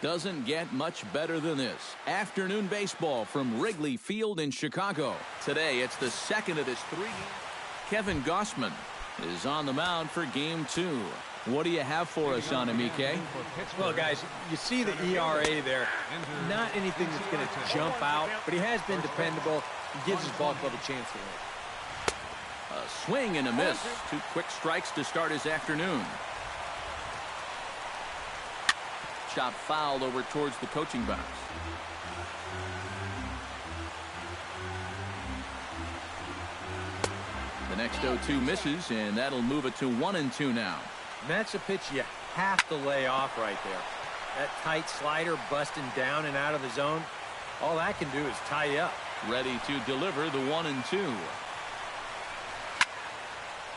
Doesn't get much better than this. Afternoon baseball from Wrigley Field in Chicago. Today, it's the second of this 3 games. Kevin Gausman is on the mound for game 2. What do you have for us on him, EK? Well, guys, you see the ERA there. Not anything that's going to jump out, but he has been dependable. He gives his ball club a chance to win. A swing and a miss. 2 quick strikes to start his afternoon. Shot fouled over towards the coaching box. The next 0-2 misses, and that'll move it to 1-2 now. And that's a pitch you have to lay off right there. That tight slider busting down and out of the zone, all that can do is tie you up. Ready to deliver the 1-2.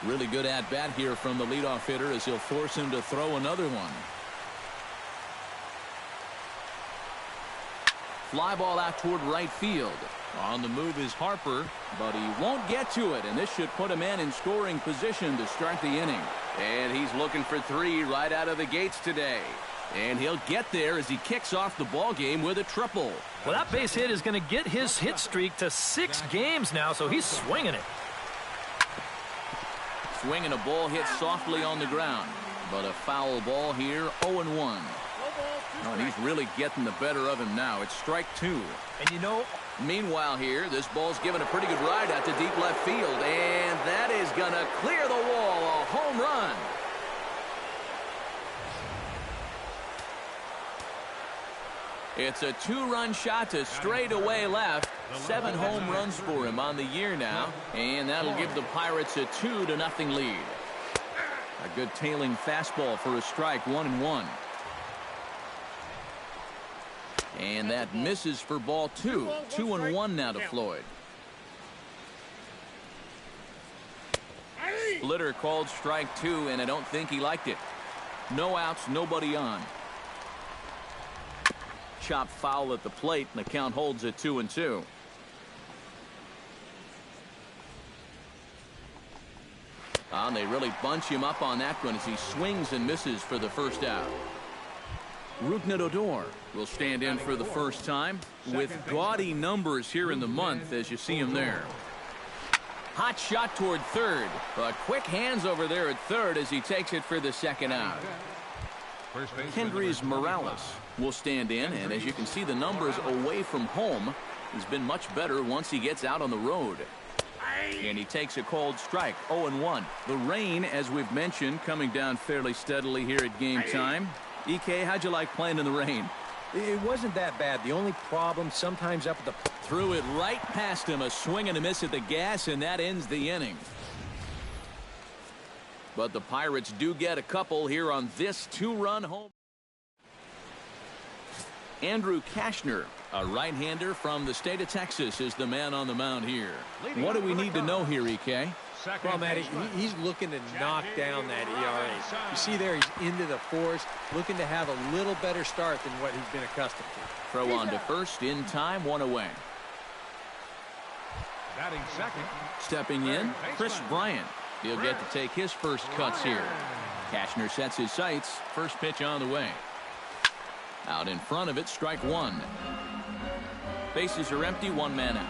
Really good at-bat here from the leadoff hitter as he'll force him to throw another one. Fly ball out toward right field. On the move is Harper, but he won't get to it, and this should put a man in scoring position to start the inning. And he's looking for 3 right out of the gates today. And he'll get there as he kicks off the ball game with a triple. Well, that base hit is going to get his hit streak to 6 games now, so he's swinging it. Swinging a ball hit softly on the ground, but a foul ball here, 0-1. Oh, and he's really getting the better of him now. It's strike 2. And you know, meanwhile here, this ball's given a pretty good ride out to deep left field, and that is going to clear the wall. A home run. It's a 2-run shot to straightaway left. 7 home runs for him on the year now, and that'll give the Pirates a 2-0 lead. A good tailing fastball for a strike, 1-1. And that misses for ball 2. 2-1 now to Floyd. Splitter called strike 2, and I don't think he liked it. No outs, nobody on. Chop foul at the plate, and the count holds at 2-2. And they really bunch him up on that one as he swings and misses for the first out. Rougned Odor will stand in for the first time with gaudy numbers here in the month as you see him there. Hot shot toward third, but quick hands over there at third as he takes it for the second out. Kendrys Morales will stand in, and as you can see, the numbers away from home has been much better once he gets out on the road. And he takes a cold strike, 0-1. The rain, as we've mentioned, coming down fairly steadily here at game time. EK, how'd you like playing in the rain? It wasn't that bad. The only problem sometimes up at the... Threw it right past him, a swing and a miss at the gas, and that ends the inning. But the Pirates do get a couple here on this 2-run home. Andrew Cashner, a right-hander from the state of Texas, is the man on the mound here. What do we need to know here, EK? Well, Matty, he's looking to knock down that ERA. You see there, he's into the 4s, looking to have a little better start than what he's been accustomed to. Throw on to first, in time, 1 away. Batting second. Stepping in, Chris Bryant. He'll get to take his first cuts here. Cashner sets his sights. First pitch on the way. Out in front of it, strike 1. Bases are empty, 1 man out.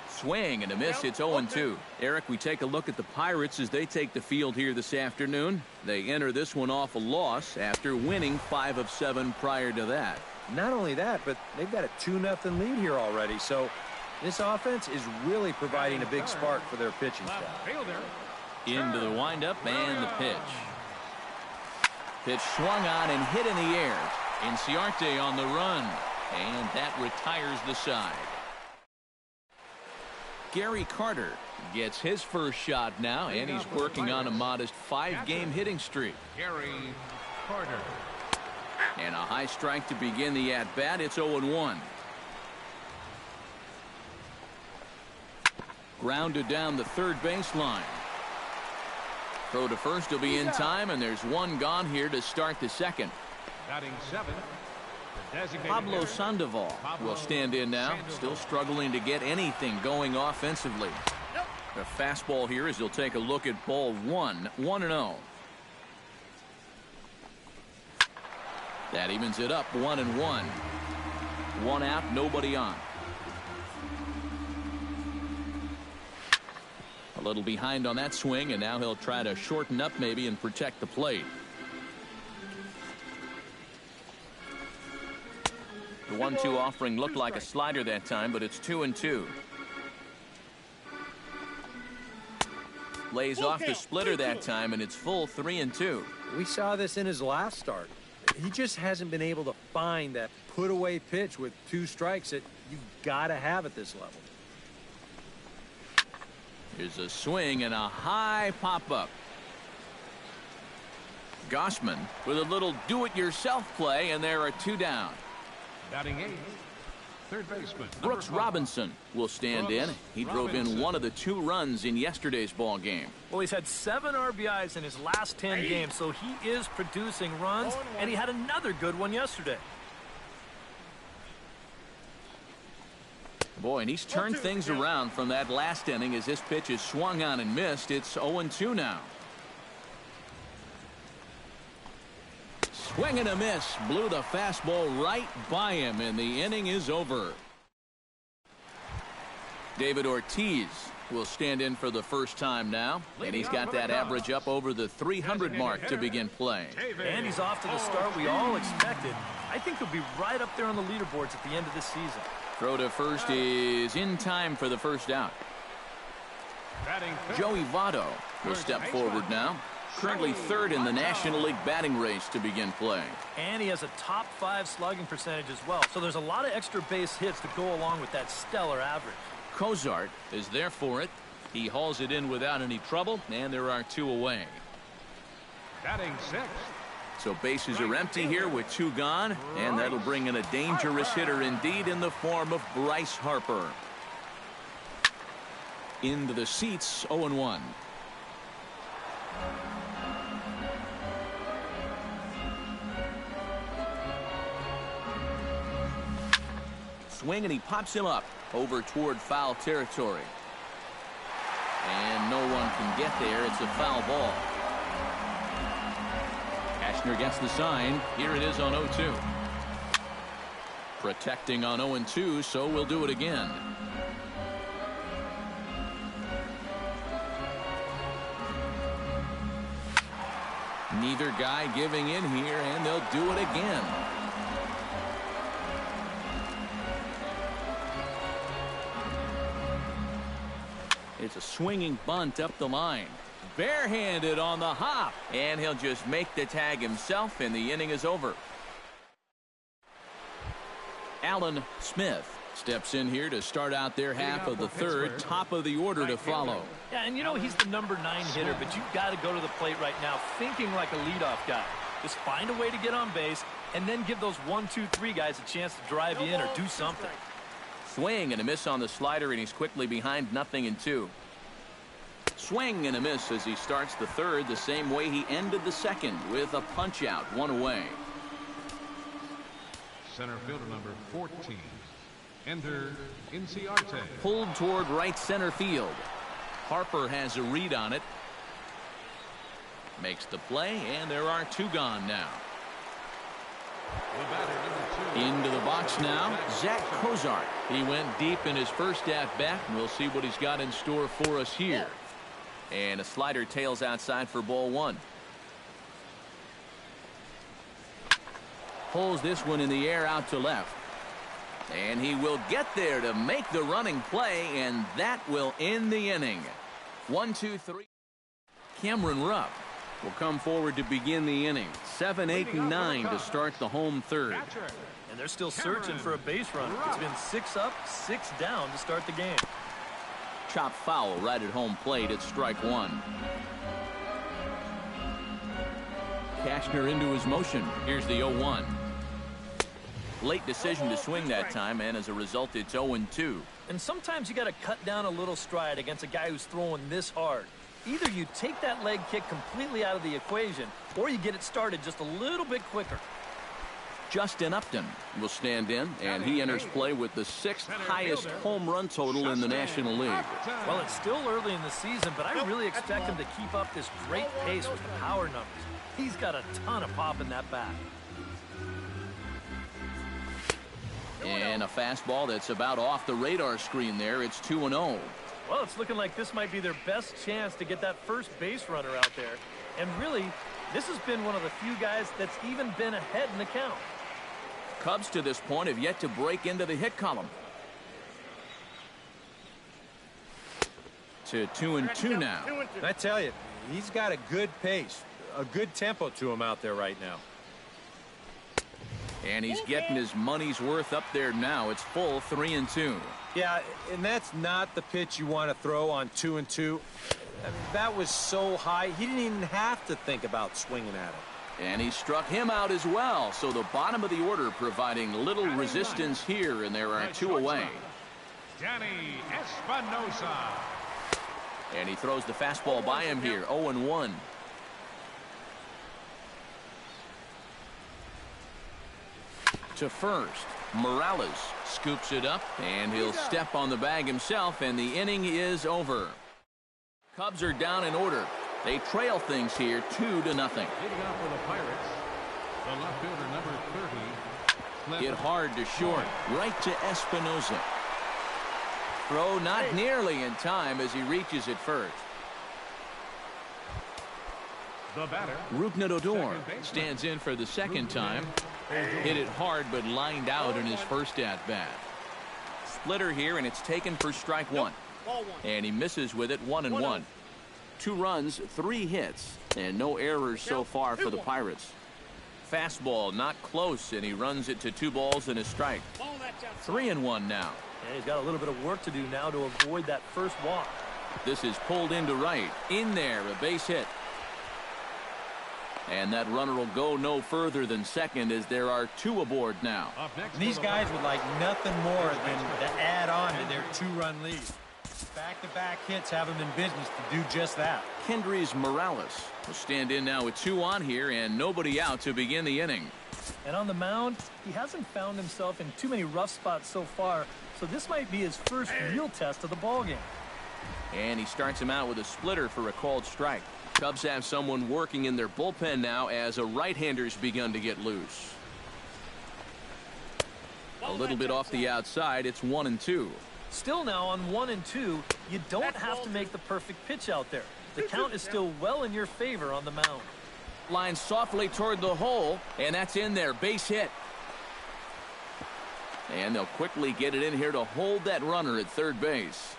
Swing and a miss. It's 0-2. Eric, we take a look at the Pirates as they take the field here this afternoon. They enter this one off a loss after winning 5 of 7 prior to that. Not only that, but they've got a 2-0 lead here already. So this offense is really providing a big spark for their pitching staff. Into the windup and the pitch. Pitch swung on and hit in the air. Inciarte on the run. And that retires the side. Gary Carter gets his first shot now, and he's working on a modest 5-game hitting streak. Gary Carter. And a high strike to begin the at-bat. It's 0-1. Grounded down the third baseline. Throw to first will be in time, and there's 1 gone here to start the second. Batting 7. Pablo Sandoval will stand in now, still struggling to get anything going offensively. The fastball here as he'll take a look at ball one. 1-0. That evens it up 1-1. 1 out, nobody on. A little behind on that swing, and now he'll try to shorten up maybe and protect the plate. The 1-2 offering looked like a slider that time, but it's 2-2. Lays off the splitter that time, and it's full 3-2. We saw this in his last start. He just hasn't been able to find that put-away pitch with 2 strikes that you've got to have at this level. Here's a swing and a high pop-up. Gausman with a little do-it-yourself play, and there are 2 down. Batting 8th, third baseman Brooks Robinson will stand in. He drove in 1 of the 2 runs in yesterday's ball game. Well, he's had 7 RBIs in his last 10 games, so he is producing runs, and he had another good one yesterday. Boy, and he's turned things around from that last inning as this pitch is swung on and missed. It's 0-2 now. Swing and a miss. Blew the fastball right by him, and the inning is over. David Ortiz will stand in for the first time now, and he's got that average up over the 300 mark to begin play. And he's off to the start we all expected. I think he'll be right up there on the leaderboards at the end of this season. Throw to first is in time for the first out. Joey Votto will step forward now. Currently 3rd in the National League batting race to begin play. And he has a top 5 slugging percentage as well. So there's a lot of extra base hits to go along with that stellar average. Cozart is there for it. He hauls it in without any trouble, and there are 2 away. Batting 6th. So bases are empty here with 2 gone, and that'll bring in a dangerous hitter indeed in the form of Bryce Harper. Into the seats, 0-1. Swing, and he pops him up over toward foul territory. And no one can get there. It's a foul ball. Cashner gets the sign. Here it is on 0-2. Protecting on 0-2, so we'll do it again. Neither guy giving in here, and they'll do it again. It's a swinging bunt up the line. Barehanded on the hop, and he'll just make the tag himself, and the inning is over. Alan Smith steps in here to start out their half of the 3rd. Top of the order to follow. Yeah, and you know he's the number 9 hitter, but you've got to go to the plate right now thinking like a leadoff guy. Just find a way to get on base, and then give those 1, 2, 3 guys a chance to drive you in or do something. Swing and a miss on the slider, and he's quickly behind 0-2. Swing and a miss as he starts the 3rd the same way he ended the 2nd with a punch out, 1 away. Center fielder number 14, Ender Inciarte. Pulled toward right center field. Harper has a read on it. Makes the play, and there are 2 gone now. Into the box now, Zach Cozart. He went deep in his first at-bat, and we'll see what he's got in store for us here. And a slider tails outside for ball 1. Pulls this one in the air out to left. And he will get there to make the running play, and that will end the inning. 1, 2, 3. Cameron Rupp will come forward to begin the inning. 7, 8, and 9 to start the home 3rd. And they're still searching for a base runner. It's been 6 up, 6 down to start the game. Chop foul right at home plate at strike 1. Cashner into his motion. Here's the 0-1. Late decision to swing that time, and as a result, it's 0-2. And sometimes you got to cut down a little stride against a guy who's throwing this hard. Either you take that leg kick completely out of the equation, or you get it started just a little bit quicker. Justin Upton will stand in, and he enters play with the 6th highest home run total in the National League. Well, it's still early in the season, but I really expect him to keep up this great pace with the power numbers. He's got a ton of pop in that bat. And a fastball that's about off the radar screen there. It's 2-0. Well, it's looking like this might be their best chance to get that first base runner out there. And really, this has been one of the few guys that's even been ahead in the count. Cubs to this point have yet to break into the hit column. To 2-2 now. I tell you, he's got a good pace, a good tempo to him out there right now. And he's getting his money's worth up there now. It's full 3-2. Yeah, and that's not the pitch you want to throw on 2-2. I mean, that was so high, he didn't even have to think about swinging at it. And he struck him out as well. So the bottom of the order providing little resistance here, and there are 2 away. Danny Espinosa. And he throws the fastball by him here. 0-1. To first, Morales scoops it up, and he'll step on the bag himself, and the inning is over. Cubs are down in order. They trail things here 2-0. Leading off for the Pirates, the left fielder number 30. Hit hard to short, right to Espinosa. Throw not nearly in time as he reaches it first. The batter, Rougned Odor stands in for the second time. Hit it hard but lined out in his first at-bat. Splitter here, and it's taken for strike 1. And he misses with it. 1-1. 2 runs, 3 hits, and no errors so far for the Pirates. Fastball not close, and he runs it to 2 balls and a strike. 3-1 now. And he's got a little bit of work to do now to avoid that first walk. This is pulled into right. In there, a base hit. And that runner will go no further than second as there are 2 aboard now. And these guys would like nothing more than to add on to their 2-run lead. Back-to-back hits have them in business to do just that. Kendrys Morales will stand in now with 2 on here and nobody out to begin the inning. And on the mound, he hasn't found himself in too many rough spots so far, so this might be his first real test of the ballgame. And he starts him out with a splitter for a called strike. Cubs have someone working in their bullpen now as a right-hander's begun to get loose. A little bit off the outside. It's 1-2. Still now on 1-2, you don't have to make the perfect pitch out there. The count is still well in your favor on the mound. Line softly toward the hole, and that's in there. Base hit. And they'll quickly get it in here to hold that runner at third base.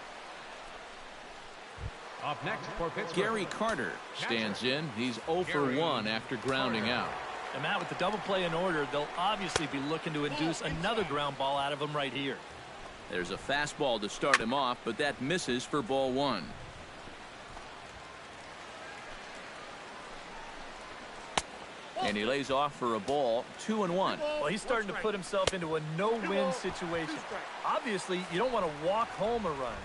Up next for Pittsburgh, Gary Carter stands in. He's 0 for 1 after grounding out. And Matt, with the double play in order, they'll obviously be looking to induce another ground ball out of him right here. There's a fastball to start him off, but that misses for ball 1. And he lays off for a ball. 2-1. Well, he's starting to put himself into a no-win situation. Obviously, you don't want to walk home a run.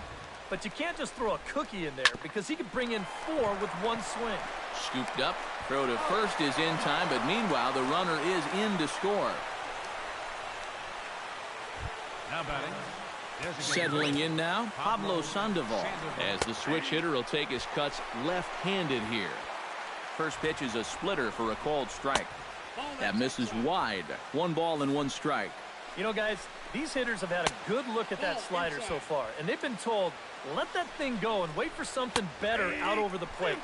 But you can't just throw a cookie in there because he could bring in 4 with 1 swing. Scooped up. Throw to first is in time, but meanwhile, the runner is in to score. now batting. Settling in now, Pablo Sandoval, as the switch hitter will take his cuts left-handed here. First pitch is a splitter for a called strike. That misses wide. 1 ball and 1 strike. You know, guys, these hitters have had a good look at that slider so far, and they've been told, let that thing go and wait for something better out over the plate.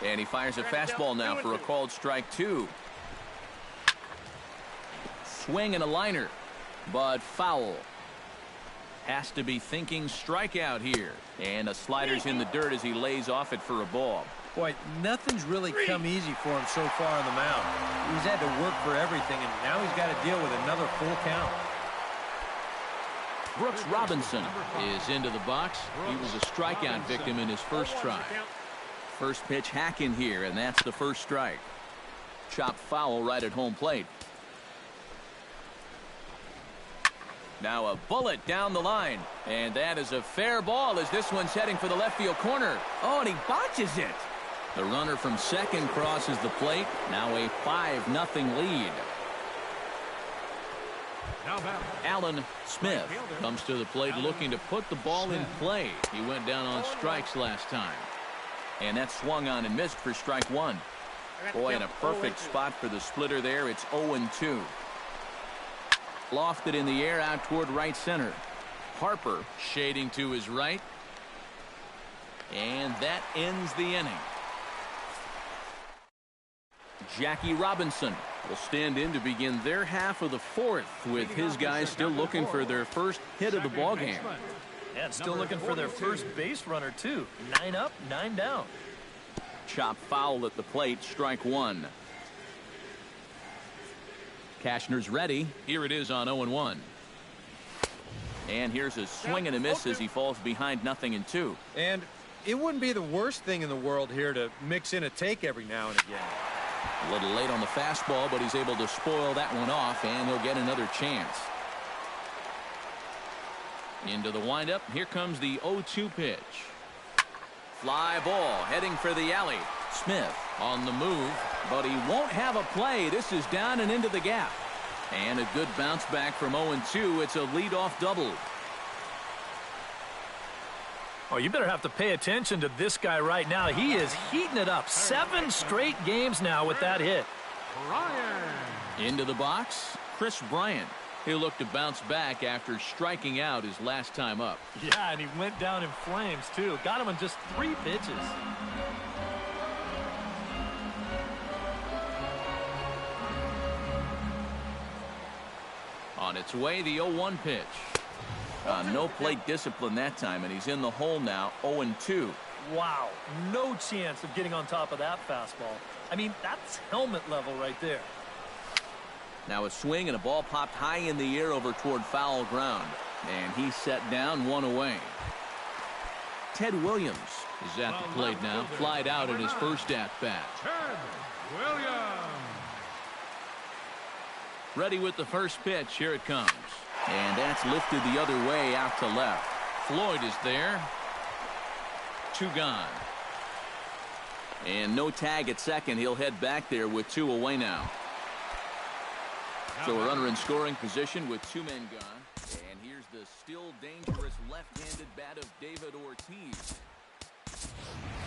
And he fires a fastball now for a called strike 2. Swing and a liner, but foul. Has to be thinking strikeout here. And a slider's in the dirt as he lays off it for a ball. Boy, nothing's really come easy for him so far on the mound. He's had to work for everything, and now he's got to deal with another full count. Brooks Robinson is into the box. He was a strikeout victim in his first try. First pitch hacking here, and that's the first strike. Chopped foul right at home plate. Now a bullet down the line, and that is a fair ball as this one's heading for the left field corner. Oh, and he botches it. The runner from second crosses the plate. Now a 5-0 lead. the batter. Alan Smith comes to the plate looking to put the ball in play. He went down on strikes last time. And that swung on and missed for strike one. Boy, in a perfect spot for the splitter there. It's 0-2. Lofted in the air out toward right center. Harper shading to his right. And that ends the inning. Jackie Robinson will stand in to begin their half of the fourth, with his guys still looking for their first hit of the ballgame. And still looking for their first base runner, too. 9 up, 9 down. Chop foul at the plate, strike one. Cashner's ready. Here it is on 0-1. And here's a swing and a miss as he falls behind 0-2. And it wouldn't be the worst thing in the world here to mix in a take every now and again. A little late on the fastball, but he's able to spoil that one off, and he'll get another chance. Into the windup. Here comes the 0-2 pitch. Fly ball heading for the alley. Smith on the move, but he won't have a play. This is down and into the gap. And a good bounce back from 0-2. It's a leadoff double. Oh, you better have to pay attention to this guy right now. He is heating it up. 7 straight games now with that hit. Ryan. Into the box, Chris Bryant. He'll look to bounce back after striking out his last time up. Yeah, and he went down in flames, too. Got him in just 3 pitches. On its way, the 0-1 pitch. No plate discipline that time, and he's in the hole now, 0-2. Wow, no chance of getting on top of that fastball. I mean, that's helmet level right there. Now a swing and a ball popped high in the air over toward foul ground. And he's set down, 1 away. Ted Williams is at the plate now. Flied out in his first at-bat. Ted Williams. Ready with the first pitch. Here it comes. And that's lifted the other way out to left. Floyd is there. 2 gone. And no tag at second. He'll head back there with 2 away now. So a runner in scoring position with 2 men gone. And here's the still dangerous left-handed bat of David Ortiz.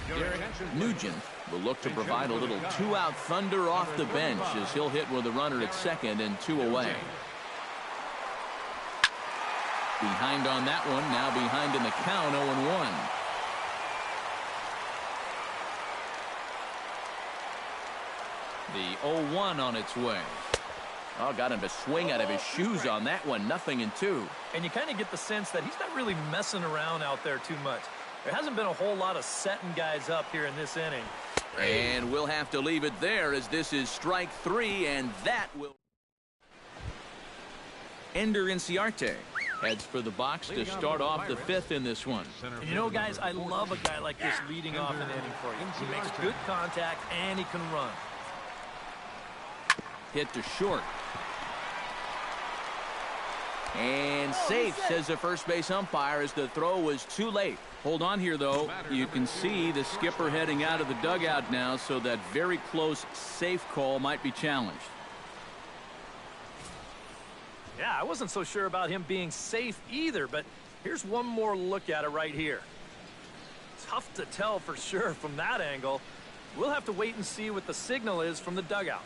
Derek Nugent will look to provide a little 2-out thunder off the bench as he'll hit with a runner at second and 2 away. Behind on that one, now behind in the count, 0-1. The 0-1 on its way. Oh, got him to swing out of his shoes on that one. 0-2. And you kind of get the sense that he's not really messing around out there too much. There hasn't been a whole lot of setting guys up here in this inning. And we'll have to leave it there as this is strike 3, and that will... Ender Inciarte heads for the box to start off the 5th in this one. And you know, guys, I love a guy like this leading off an inning for you. He makes good contact, and he can run. Hit to short. And safe, says the first base umpire, as the throw was too late. Hold on here, though. You can see the skipper heading out of the dugout now, so that very close safe call might be challenged. Yeah, I wasn't so sure about him being safe either, but here's one more look at it right here. Tough to tell for sure from that angle. We'll have to wait and see what the signal is from the dugout.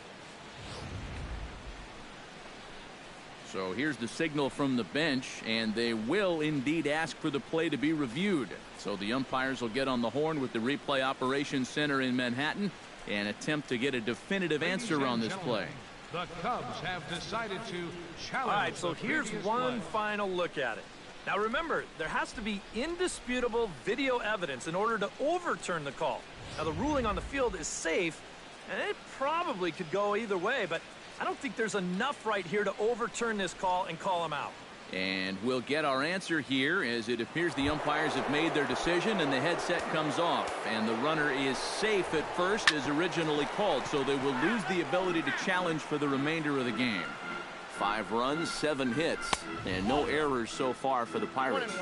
So here's the signal from the bench, and they will indeed ask for the play to be reviewed. So the umpires will get on the horn with the replay operations center in Manhattan and attempt to get a definitive answer on this play. The Cubs have decided to challenge. All right, so here's one final look at it. Now remember, there has to be indisputable video evidence in order to overturn the call. Now the ruling on the field is safe, and it probably could go either way, but I don't think there's enough right here to overturn this call and call him out. And we'll get our answer here, as it appears the umpires have made their decision and the headset comes off. And the runner is safe at first as originally called, so they will lose the ability to challenge for the remainder of the game. 5 runs, 7 hits, and no errors so far for the Pirates.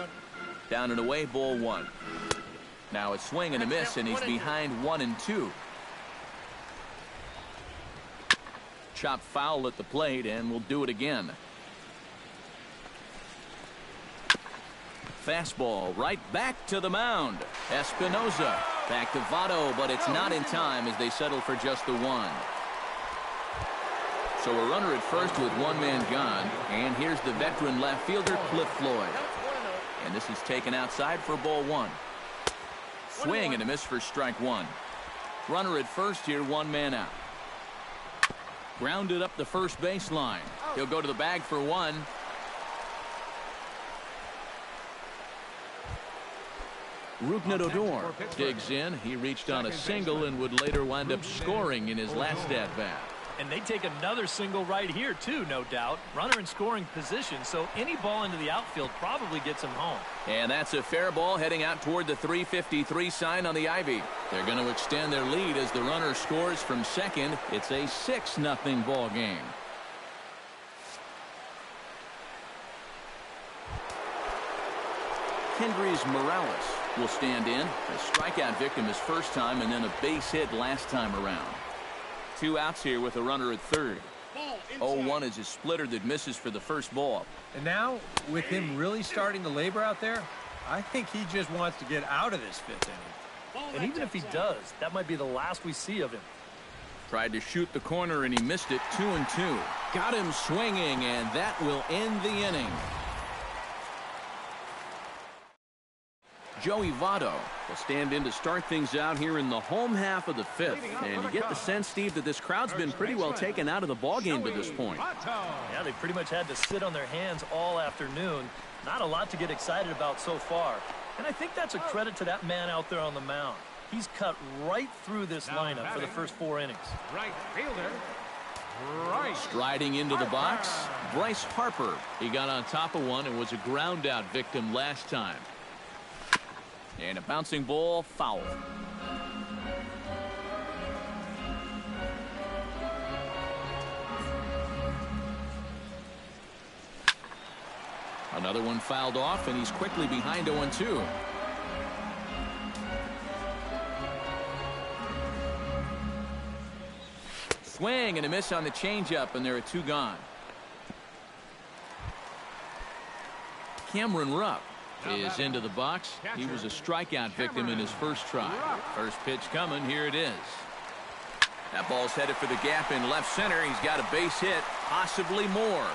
Down and away, ball 1. Now a swing and a miss, and he's behind 1-2. Chop foul at the plate, and we'll do it again. fastball right back to the mound. Espinosa back to Votto, but it's not in time as they settle for just the one. So a runner at first with one man gone, and here's the veteran left fielder Cliff Floyd. And this is taken outside for ball one. Swing and a miss for strike one. Runner at first here, one man out. Grounded up the first baseline. He'll go to the bag for one. Rougned Odor digs in. He reached on a single and would later wind up scoring in his last at-bat. And they take another single right here, too, no doubt. Runner in scoring position, so any ball into the outfield probably gets him home. And that's a fair ball heading out toward the 353 sign on the Ivy. They're going to extend their lead as the runner scores from second. It's a 6-0 ball game. Kendrys Morales will stand in. A strikeout victim his first time and then a base hit last time around. 2 outs here with a runner at third. 0-1 is a splitter that misses for the first ball. And now, with him really starting to labor out there, I think he just wants to get out of this 5th inning. And even if he does, that might be the last we see of him. Tried to shoot the corner and he missed it. 2-2. Got him swinging, and that will end the inning. Joey Votto will stand in to start things out here in the home half of the 5th. And you get the sense, Steve, that this crowd's been pretty well taken out of the ballgame to this point. Yeah, they pretty much had to sit on their hands all afternoon. Not a lot to get excited about so far. And I think that's a credit to that man out there on the mound. He's cut right through this lineup for the first 4 innings. Right fielder. Striding into the box, Bryce Harper. He got on top of one and was a ground out victim last time. And a bouncing ball, foul. Another one fouled off, and he's quickly behind 0-2. Swing and a miss on the changeup, and there are 2 gone. Cameron Rupp is into the box. He was a strikeout victim in his first try. First pitch coming. Here it is. That ball's headed for the gap in left center. He's got a base hit, possibly more.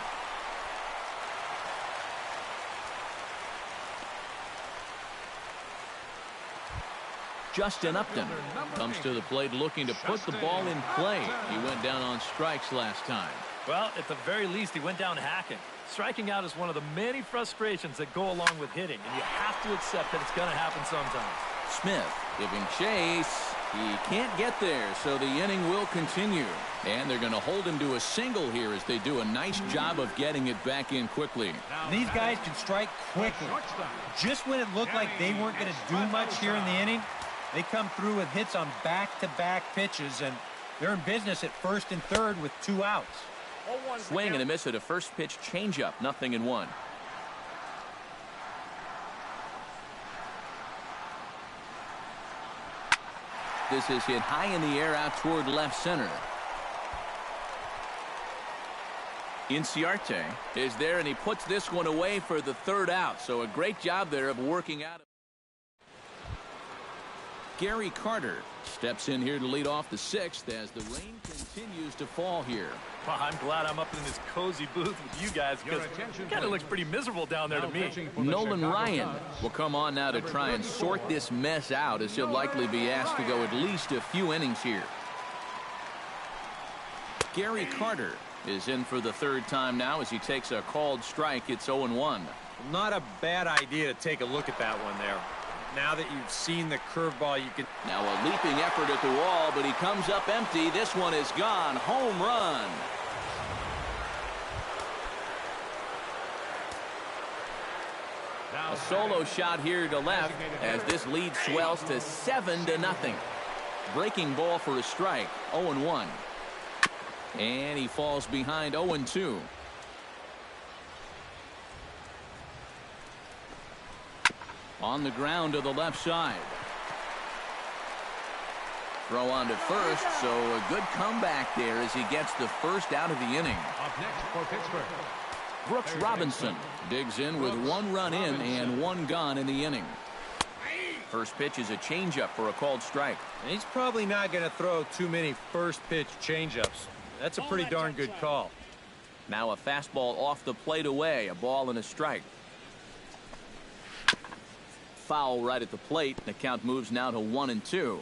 Justin Upton comes to the plate looking to put the ball in play. He went down on strikes last time. Well, at the very least, he went down hacking. Striking out is one of the many frustrations that go along with hitting, and you have to accept that it's going to happen sometimes. Smith giving chase. He can't get there, so the inning will continue. And they're going to hold him to a single here as they do a nice job of getting it back in quickly. These guys can strike quickly. Just when it looked like they weren't going to do much here in the inning, they come through with hits on back-to-back pitches, and they're in business at first and third with 2 outs. Swing and a miss at a first pitch changeup, 0-1. This is hit high in the air out toward left center. Inciarte is there, and he puts this one away for the 3rd out. So a great job there of working out. Gary Carter steps in here to lead off the 6th as the rain continues to fall here. Well, I'm glad I'm up in this cozy booth with you guys because it kind of looks pretty miserable down there to me. Nolan Ryan will come on now to try and sort this mess out as he'll likely be asked to go at least a few innings here. Gary Carter is in for the 3rd time now as he takes a called strike. It's 0-1. Not a bad idea to take a look at that one there. Now that you've seen the curveball, you can... Now a leaping effort at the wall, but he comes up empty. This one is gone. Home run. A solo shot here to left as this lead swells to 7-0. Breaking ball for a strike. 0-1. And he falls behind 0-2. On the ground to the left side. Throw on to first, so a good comeback there as he gets the 1st out of the inning. Up next for Pittsburgh, Brooks Robinson digs in with 1 run in and 1 gone in the inning. First pitch is a changeup for a called strike. And he's probably not going to throw too many first pitch changeups. That's a pretty darn good call. Now a fastball off the plate away, a ball and a strike. Foul right at the plate. The count moves now to 1-2.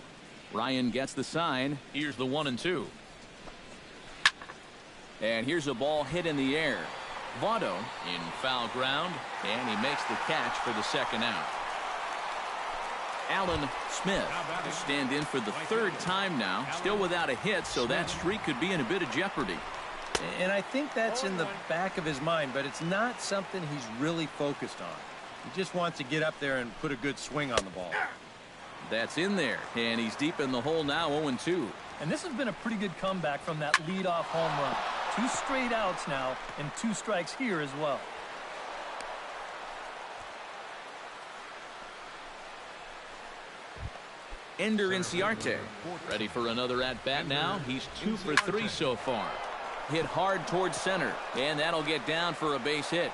Ryan gets the sign. Here's the 1-2. And here's a ball hit in the air. Votto in foul ground, and he makes the catch for the second out. Alan Smith will stand in for the 3rd time now, still without a hit, so that streak could be in a bit of jeopardy. And I think that's in the back of his mind, but it's not something he's really focused on. He just wants to get up there and put a good swing on the ball. That's in there, and he's deep in the hole now, 0-2. And this has been a pretty good comeback from that leadoff home run. 2 straight outs now and 2 strikes here as well. Ender Inciarte ready for another at-bat now. He's 2 for 3 so far. Hit hard towards center, and that'll get down for a base hit.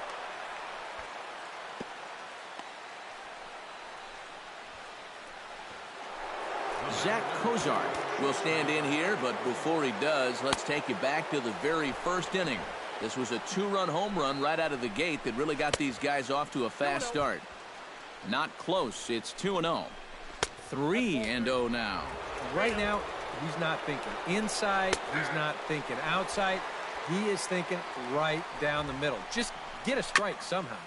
Zach Cozart will stand in here, but before he does, let's take you back to the very first inning. This was a 2-run home run right out of the gate that really got these guys off to a fast start. Not close. It's 2-0. 3-0 now. Right now, he's not thinking inside. He's not thinking outside. He is thinking right down the middle. Just get a strike somehow.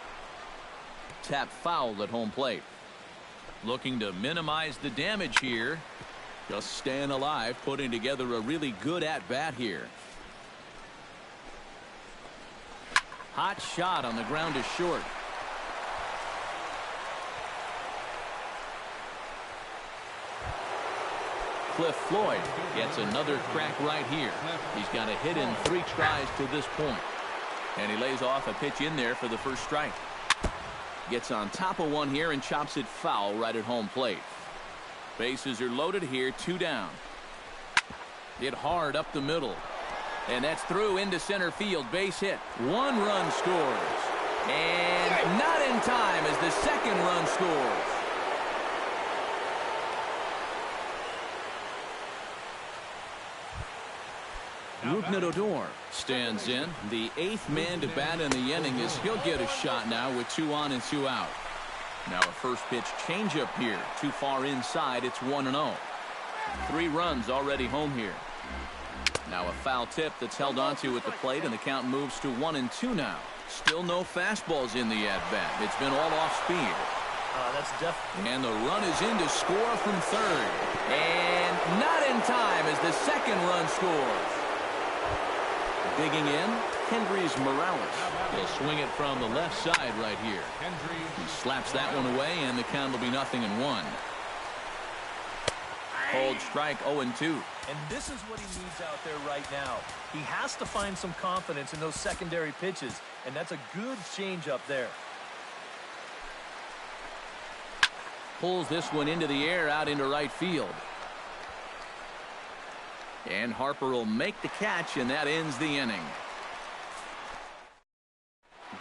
Tap foul at home plate. Looking to minimize the damage here. Just staying alive, putting together a really good at-bat here. Hot shot on the ground is short. Cliff Floyd gets another crack right here. He's got a hit in 3 tries to this point. And he lays off a pitch in there for the first strike. Gets on top of one here and chops it foul right at home plate. Bases are loaded here, 2 down. Hit hard up the middle. And that's through into center field. Base hit. 1 run scores. And not in time as the second run scores. Rougned Odor stands in. The 8th man to bat in the inning as he'll get a shot now with 2 on and 2 out. Now a first pitch changeup here. Too far inside. It's 1-0. 3 runs already home here. Now a foul tip that's held onto at the plate, and the count moves to 1-2 now. Still no fastballs in the at-bat. It's been all off speed. That's definitely. And the run is in to score from third. And not in time as the second run scores. Digging in, Kendrys Morales. He'll swing it from the left side right here. He slaps that one away, and the count will be 0-1. Hold strike 0-2. And this is what he needs out there right now. He has to find some confidence in those secondary pitches, and that's a good changeup there. Pulls this one into the air out into right field. And Harper will make the catch, and that ends the inning.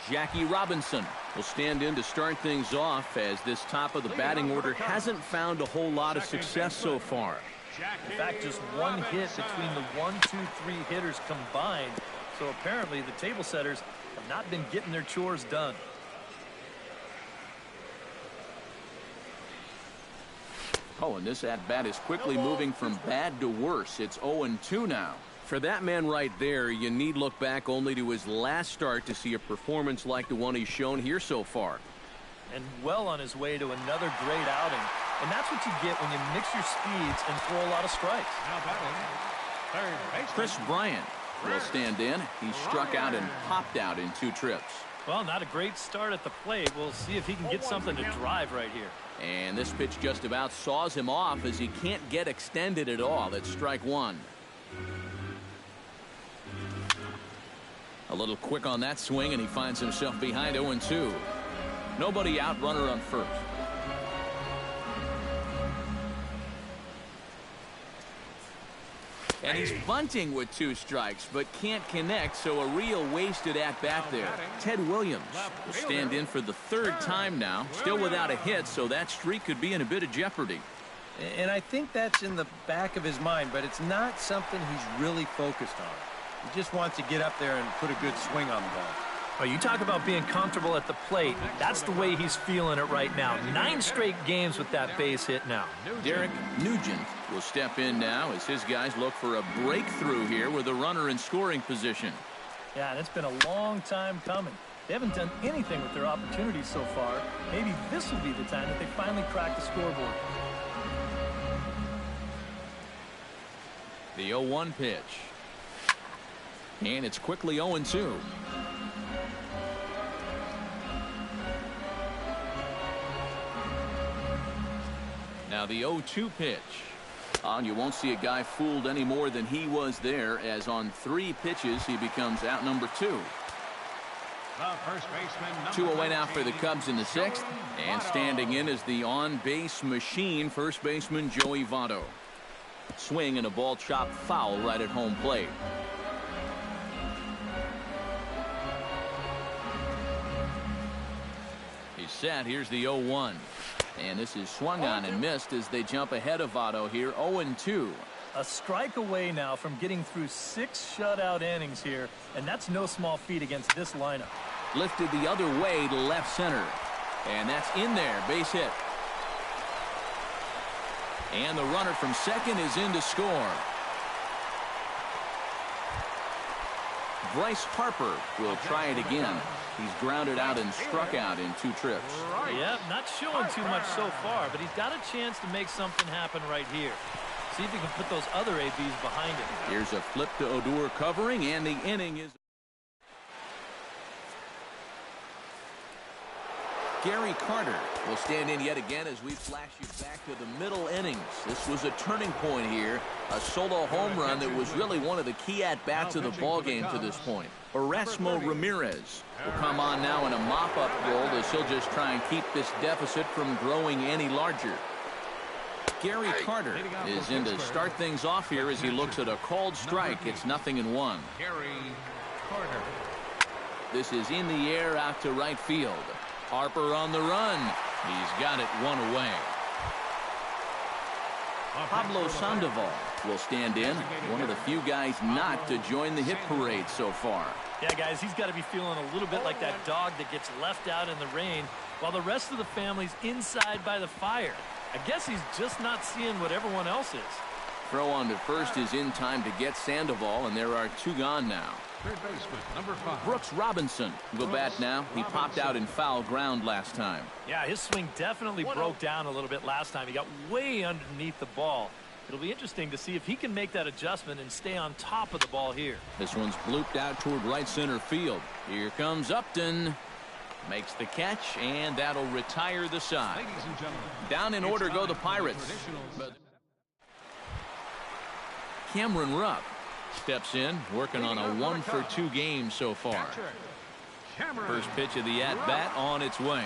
Jackie Robinson will stand in to start things off, as this top of the batting order hasn't found a whole lot of success so far. In fact, just 1 hit between the 1, 2, 3 hitters combined. So apparently the table setters have not been getting their chores done. Oh, and this at-bat is quickly moving from bad to worse. It's 0-2 now. For that man right there, you need look back only to his last start to see a performance like the one he's shown here so far. And well on his way to another great outing. And that's what you get when you mix your speeds and throw a lot of strikes. Chris Bryant will stand in. He struck out and popped out in 2 trips. Well, not a great start at the plate. We'll see if he can get something to drive right here. And this pitch just about saws him off as he can't get extended at all. It's strike 1. A little quick on that swing, and he finds himself behind 0-2. Nobody out, runner on first. And he's bunting with 2 strikes, but can't connect, so a real wasted at-bat there. Ted Williams will stand in for the 3rd time now, still without a hit, so that streak could be in a bit of jeopardy. And I think that's in the back of his mind, but it's not something he's really focused on. He just wants to get up there and put a good swing on the ball. Well, you talk about being comfortable at the plate. That's the way he's feeling it right now. 9 straight games with that base hit now. Derek Nugent will step in now as his guys look for a breakthrough here with a runner in scoring position. Yeah, and it's been a long time coming. They haven't done anything with their opportunities so far. Maybe this will be the time that they finally crack the scoreboard. The 0-1 pitch. And it's quickly 0-2. Now the 0-2 pitch. You won't see a guy fooled any more than he was there, as on 3 pitches he becomes out number 2. 2 away now for the Cubs in the 6th, and standing in is the on-base machine, first baseman Joey Votto. Swing and a ball chopped foul right at home plate. He's set. Here's the 0-1. And this is swung on and missed as they jump ahead of Votto here, 0-2. A strike away now from getting through 6 shutout innings here, and that's no small feat against this lineup. Lifted the other way to left center. And that's in there, base hit. And the runner from second is in to score. Bryce Harper will try it again. He's grounded out and struck out in 2 trips. Yeah, not showing too much so far, but he's got a chance to make something happen right here. See if he can put those other ABs behind him. Here's a flip to Odor covering, and the inning is... Gary Carter will stand in yet again as we flash you back to the middle innings. This was a turning point here. A solo home run that was really one of the key at-bats of the ballgame to this point. Erasmo Ramirez will come on now in a mop-up role as he'll just try and keep this deficit from growing any larger. Gary Carter is in to start things off here as he looks at a called strike. It's 0-1. Gary Carter. This is in the air out to right field. Harper on the run. He's got it 1 away. Pablo Sandoval will stand in, one of the few guys not to join the hit parade so far. Yeah, guys, he's got to be feeling a little bit like that dog that gets left out in the rain while the rest of the family's inside by the fire. I guess he's just not seeing what everyone else is. Throw on to first is in time to get Sandoval, and there are 2 gone now. Third baseman, number 5. Brooks Robinson will bat now. He popped out in foul ground last time. Yeah, his swing definitely broke down a little bit last time. He got way underneath the ball. It'll be interesting to see if he can make that adjustment and stay on top of the ball here. This one's blooped out toward right center field. Here comes Upton. Makes the catch, and that'll retire the side. Ladies and gentlemen, down in order go the Pirates. But Cameron Rupp steps in, working on a 1-for-2 game so far. First pitch of the at-bat on its way.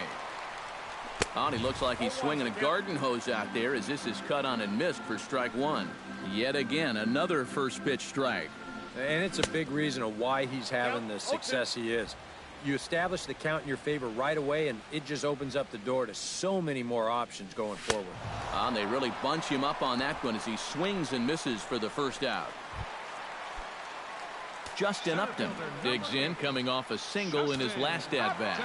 He looks like he's swinging a garden hose out there as this is cut on and missed for strike 1. Yet again, another first pitch strike. And it's a big reason of why he's having the success he is. You establish the count in your favor right away, and it just opens up the door to so many more options going forward. And they really bunch him up on that one as he swings and misses for the first out. Justin Upton digs in, coming off a single in his last at-bat.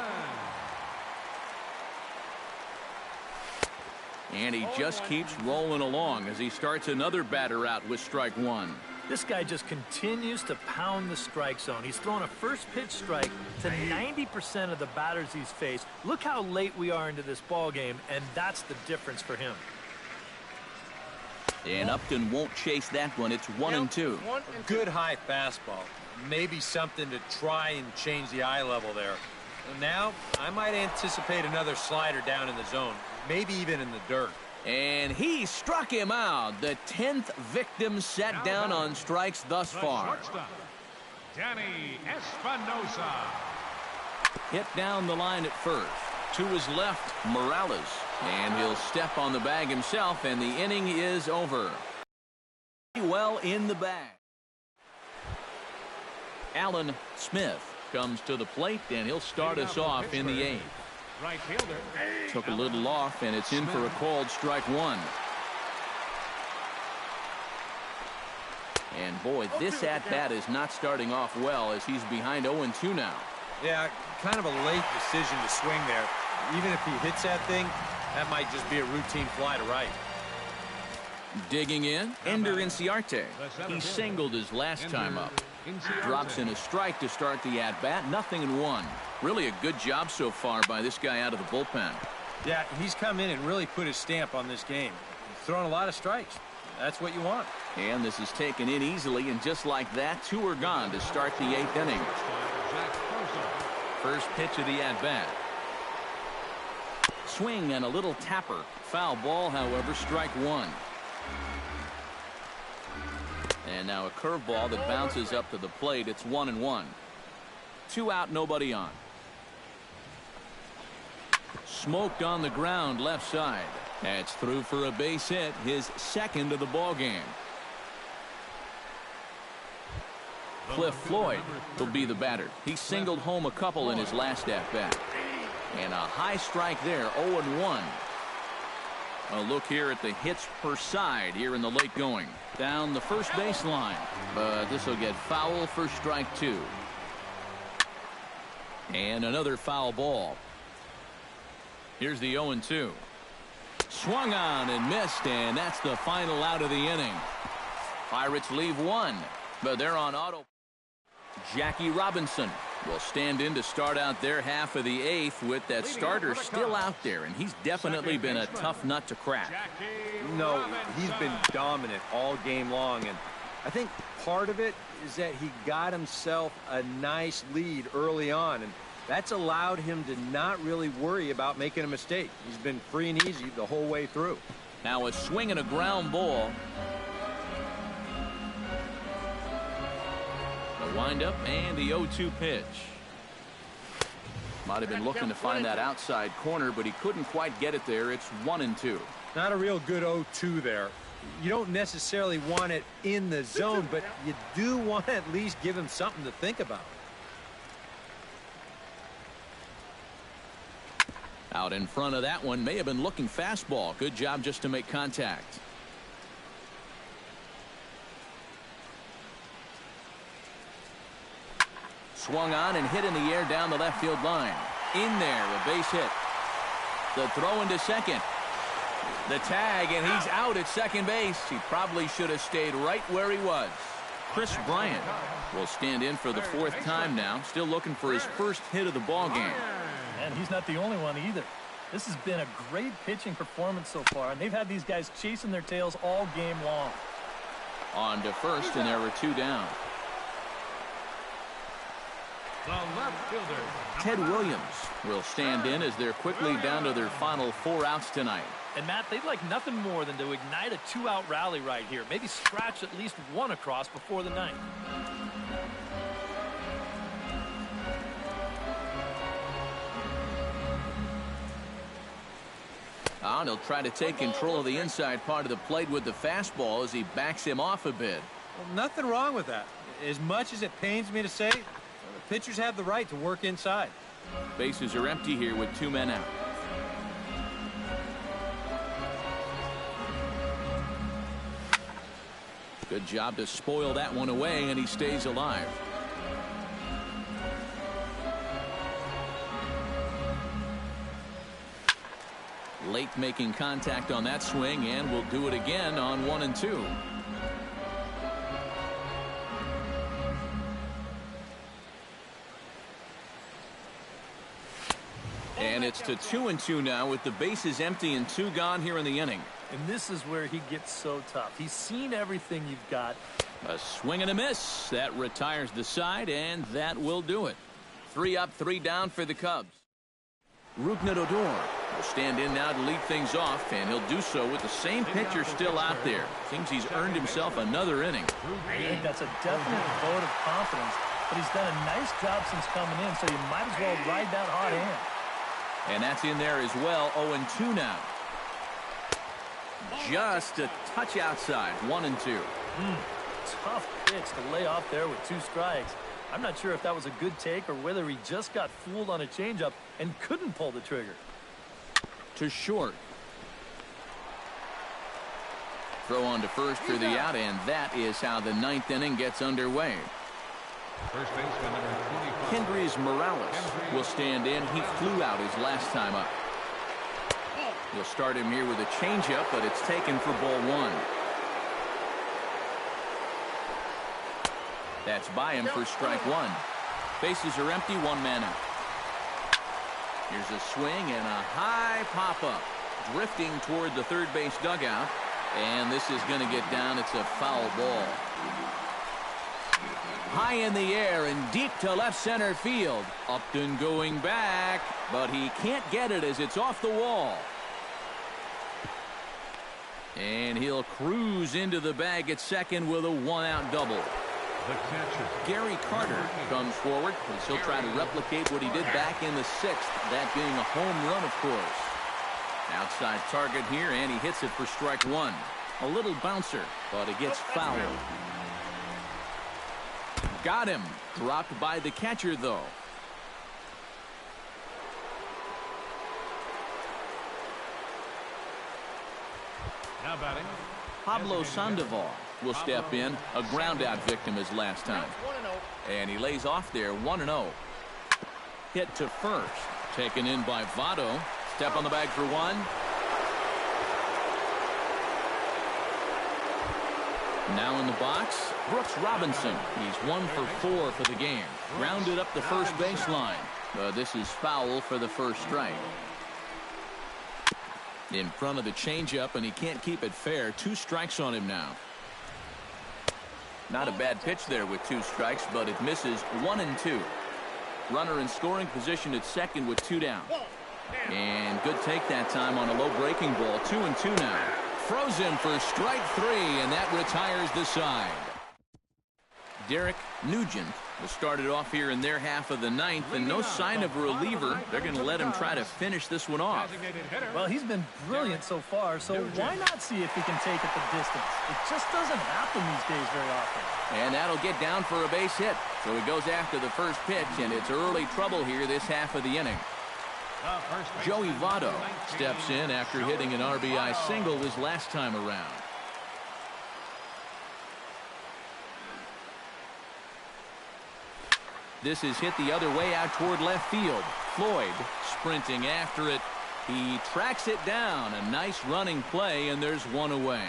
And he just keeps rolling along as he starts another batter out with strike 1. This guy just continues to pound the strike zone. He's thrown a first pitch strike to 90% of the batters he's faced. Look how late we are into this ball game, and that's the difference for him. And Upton won't chase that one. It's 1-2. Good high fastball. Maybe something to try and change the eye level there. And now I might anticipate another slider down in the zone, maybe even in the dirt. And he struck him out. The 10th victim set down on strikes thus far. Danny Espinosa. Hit down the line at first. To his left, Morales. And he'll step on the bag himself, and the inning is over. well in the bag. Alan Smith comes to the plate, and he'll start us off in the 8th. Right fielder. Took a little off, and it's in for a called strike 1. And boy, this at-bat is not starting off well as he's behind 0-2 now. Yeah, kind of a late decision to swing there. Even if he hits that thing, that might just be a routine fly to right. Digging in, Ender Inciarte. He singled his last time up. Drops in a strike to start the at-bat. 0-1. Really a good job so far by this guy out of the bullpen. Yeah, he's come in and really put his stamp on this game. He's thrown a lot of strikes. That's what you want. And this is taken in easily, and just like that, 2 are gone to start the 8th inning. First pitch of the at-bat. Swing and a little tapper. Foul ball, however, strike 1. And now a curveball that bounces up to the plate. It's 1-1. 2 out, nobody on. Smoked on the ground left side. That's through for a base hit, his second of the ball game. Cliff Floyd will be the batter. He singled home a couple in his last at-bat. And a high strike there, 0-1. A look here at the hits per side here in the late going. Down the first baseline, but this will get foul for strike 2. And another foul ball. Here's the 0-2. Swung on and missed, and that's the final out of the inning. Pirates leave 1, but they're on auto. Jackie Robinson will stand in to start out their half of the 8th with that starter still out there, and he's definitely been a tough nut to crack. No, he's been dominant all game long, and I think part of it is that he got himself a nice lead early on, and that's allowed him to not really worry about making a mistake. He's been free and easy the whole way through. Now a swing and a ground ball. The windup and the 0-2 pitch. Might have been looking to find that outside corner, but he couldn't quite get it there. It's 1-2. Not a real good 0-2 there. You don't necessarily want it in the zone, but you do want to at least give him something to think about. Out in front of that one, may have been looking fastball. Good job just to make contact. Swung on and hit in the air down the left field line. In there, a base hit. The throw into second. The tag, and he's out at second base. He probably should have stayed right where he was. Chris Bryant will stand in for the 4th time now, still looking for his first hit of the ball game. And he's not the only one either. This has been a great pitching performance so far, and they've had these guys chasing their tails all game long. On to first, and there were 2 down. The left fielder, Ted Williams will stand in as they're quickly down to their final 4 outs tonight. And Matt, they'd like nothing more than to ignite a 2-out rally right here. Maybe scratch at least 1 across before the 9th. And he'll try to take control of the inside part of the plate with the fastball as he backs him off a bit. Well, nothing wrong with that. As much as it pains me to say, the pitchers have the right to work inside. Bases are empty here with 2 men out. Good job to spoil that one away, and he stays alive. Late making contact on that swing, and will do it again on 1-2. And it's to 2-2 now with the bases empty and 2 gone here in the inning. And this is where he gets so tough. He's seen everything you've got. A swing and a miss. That retires the side, and that will do it. 3 up, 3 down for the Cubs. Rougned Odor will stand in now to lead things off, and he'll do so with the same pitcher still out there. Seems he's earned himself another inning. I think that's a definite vote of confidence, but he's done a nice job since coming in, so you might as well ride that hot hand. And that's in there as well. 0-2 now. Just a touch outside. 1-2. Tough pitch to lay off there with 2 strikes. I'm not sure if that was a good take or whether he just got fooled on a changeup and couldn't pull the trigger. To short. Throw on to first for the out, and that is how the 9th inning gets underway. First baseman number 25. Kendrys Morales will stand in. He flew out his last time up. We'll start him here with a changeup, but it's taken for ball 1. That's by him for strike 1. Bases are empty, 1 man out. Here's a swing and a high pop-up. Drifting toward the third base dugout. And this is going to get down. It's a foul ball. High in the air and deep to left center field. Upton going back, but he can't get it as it's off the wall. And he'll cruise into the bag at second with a 1-out double. The catcher, Gary Carter comes forward as he'll try to replicate what he did back in the 6th, that being a home run, of course. Outside target here, and he hits it for strike 1. A little bouncer, but it gets fouled. Got him. Dropped by the catcher, though. now batting. Pablo Sandoval will step in. A ground-out victim his last time. And he lays off there, 1-0. Hit to first. Taken in by Votto. Step on the bag for 1. Now in the box, Brooks Robinson. He's 1 for 4 for the game. Grounded up the first baseline. This is foul for the first strike. In front of the changeup, and he can't keep it fair. 2 strikes on him now. Not a bad pitch there with 2 strikes, but it misses 1-2. Runner in scoring position at second with 2 down. And good take that time on a low breaking ball. 2-2 now. Throws him for strike 3, and that retires the side. Derek Nugent will start it off here in their half of the 9th, and no sign of a reliever. They're going to let him try to finish this one off. Well, he's been brilliant so far, so why not see if he can take it the distance? It just doesn't happen these days very often. And that'll get down for a base hit. So he goes after the first pitch, and it's early trouble here this half of the inning. Joey Votto steps in after hitting an RBI single his last time around. This is hit the other way out toward left field. Floyd sprinting after it. He tracks it down. A nice running play, and there's 1 away.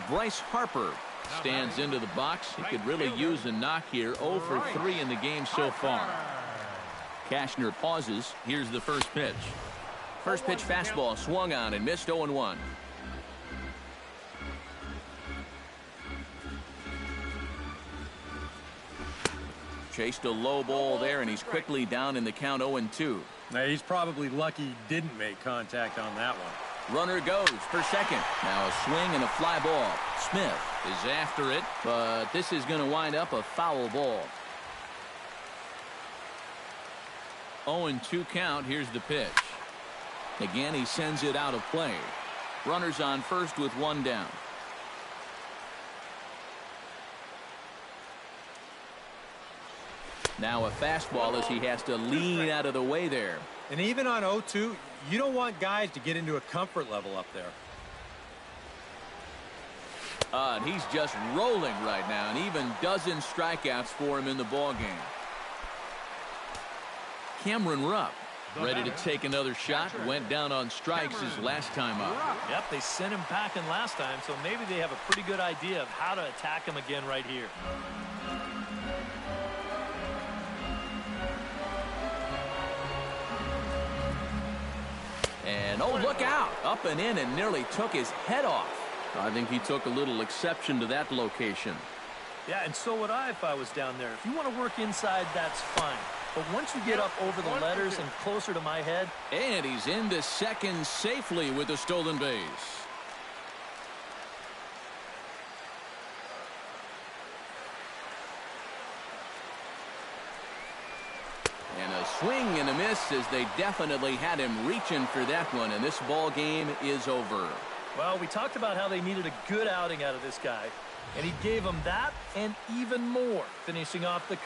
Bryce Harper stands into the box. He could really use a knock here. 0 for 3 in the game so far. Cashner pauses. Here's the first pitch. First pitch fastball swung on and missed. 0-1. Chased a low ball there, and he's quickly down in the count. 0-2. Now, he's probably lucky he didn't make contact on that one. Runner goes for second. Now a swing and a fly ball. Smith is after it, but this is going to wind up a foul ball. 0-2 count. Here's the pitch. Again, he sends it out of play. Runners on first with 1 down. Now a fastball as he has to lean out of the way there. And even on 0-2, you don't want guys to get into a comfort level up there. And he's just rolling right now, and even dozen strikeouts for him in the ballgame. Cameron Rupp ready to take another shot. Went down on strikes his last time up. Yep, they sent him packing last time, so maybe they have a pretty good idea of how to attack him again right here. And oh, look out. Up and in and nearly took his head off. I think he took a little exception to that location. Yeah, and so would I if I was down there. If you want to work inside, that's fine. But once you get up over the letters and closer to my head. And he's into second safely with the stolen base. And a swing and a miss as they definitely had him reaching for that one, and this ball game is over. Well, we talked about how they needed a good outing out of this guy, and he gave them that and even more, finishing off the